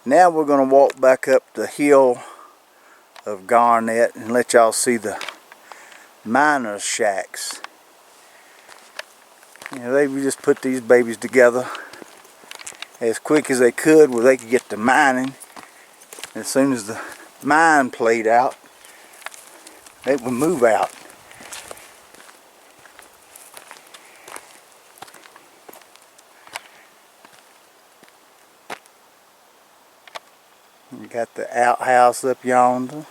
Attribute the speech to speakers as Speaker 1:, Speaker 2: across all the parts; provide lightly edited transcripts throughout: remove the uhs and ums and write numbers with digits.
Speaker 1: Now we're going to walk back up the hill of Garnet and let y'all see the miners' shacks. You know, they just put these babies together as quick as they could where they could get to mining. And as soon as the mine played out, they would move out. You got the outhouse up yonder.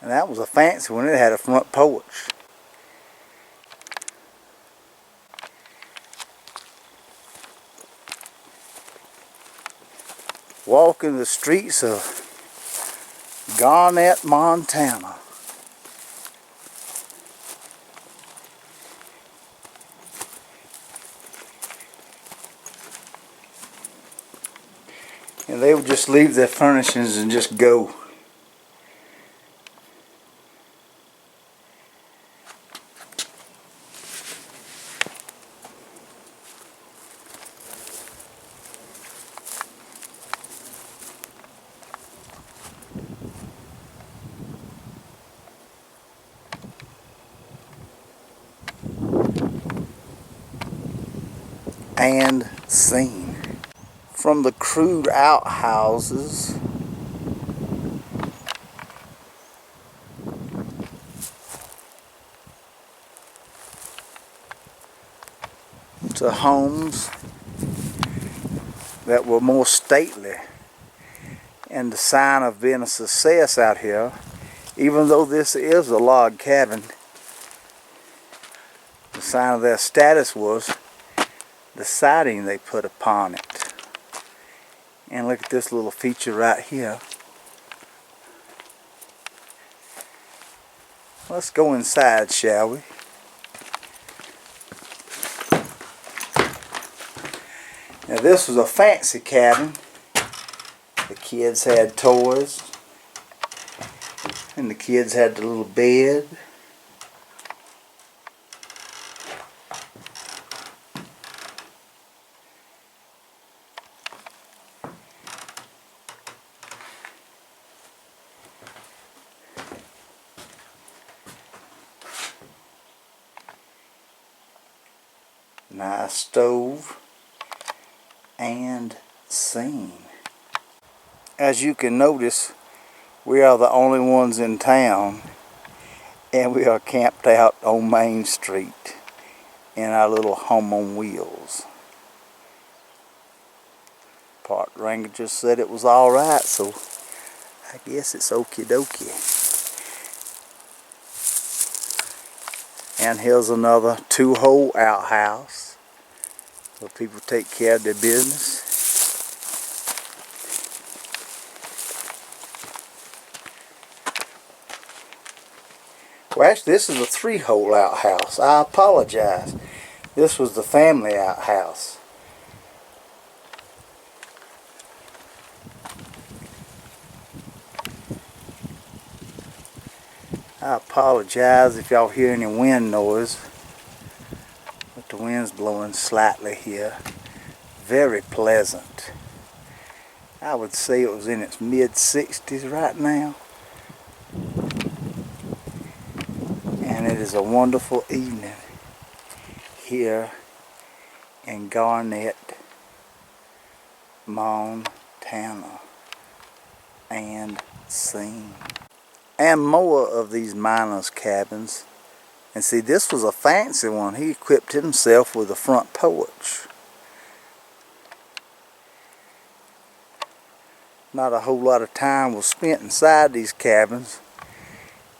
Speaker 1: And that was a fancy one. It had a front porch. Walking the streets of Garnet, Montana. And they would just leave their furnishings and just go. And seen. From the crude outhouses to homes that were more stately, and the sign of being a success out here, even though this is a log cabin, the sign of their status was the siding they put upon it. And look at this little feature right here. Let's go inside, shall we? Now this was a fancy cabin. The kids had toys, and the kids had the little bed. Nice stove and scene. As you can notice, we are the only ones in town, and we are camped out on Main Street in our little home on wheels. Park ranger just said it was alright, so I guess it's okie dokie. And here's another 2-hole outhouse where people take care of their business. Well, actually, this is a 3-hole outhouse. I apologize. This was the family outhouse. I apologize if y'all hear any wind noise, but the wind's blowing slightly here. Very pleasant. I would say it was in its mid-60s right now. And it is a wonderful evening here in Garnet, Montana, and seen. And more of these miners' cabins. And see, this was a fancy one. He equipped himself with a front porch. Not a whole lot of time was spent inside these cabins.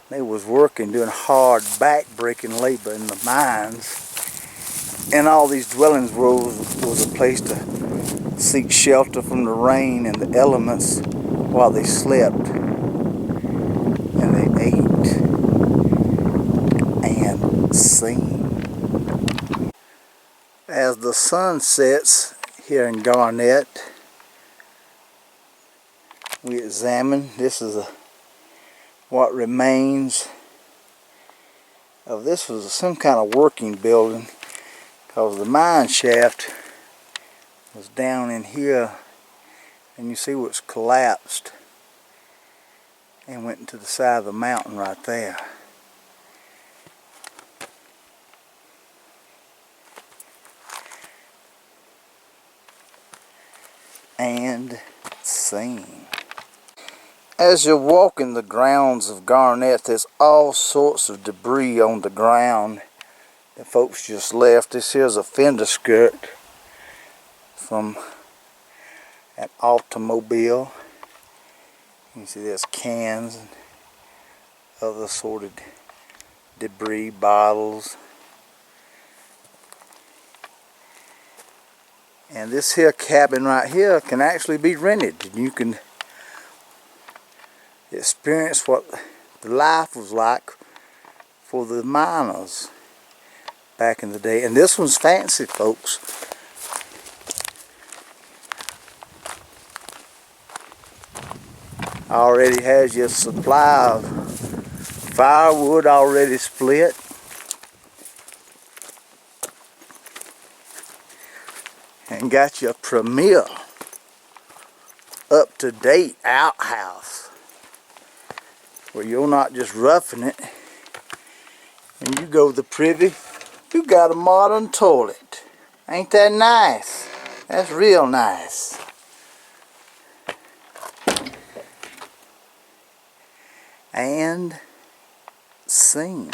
Speaker 1: They was working, doing hard back-breaking labor in the mines. And all these dwellings was a place to seek shelter from the rain and the elements while they slept. And they ate and seen. As the sun sets here in Garnet, we examine. This is a what remains of this was some kind of working building, because the mine shaft was down in here, and you see where it's collapsed and went into the side of the mountain right there. And scene. As you're walking the grounds of Garnet, there's all sorts of debris on the ground that folks just left. This here's a fender skirt from an automobile. You can see there's cans and other assorted debris, bottles. And this here cabin right here can actually be rented. And you can experience what the life was like for the miners back in the day. And this one's fancy, folks. Already has your supply of firewood already split. And got your premier up-to-date outhouse where you're not just roughing it. When you go to the privy, you got a modern toilet. Ain't that nice? That's real nice. And scene.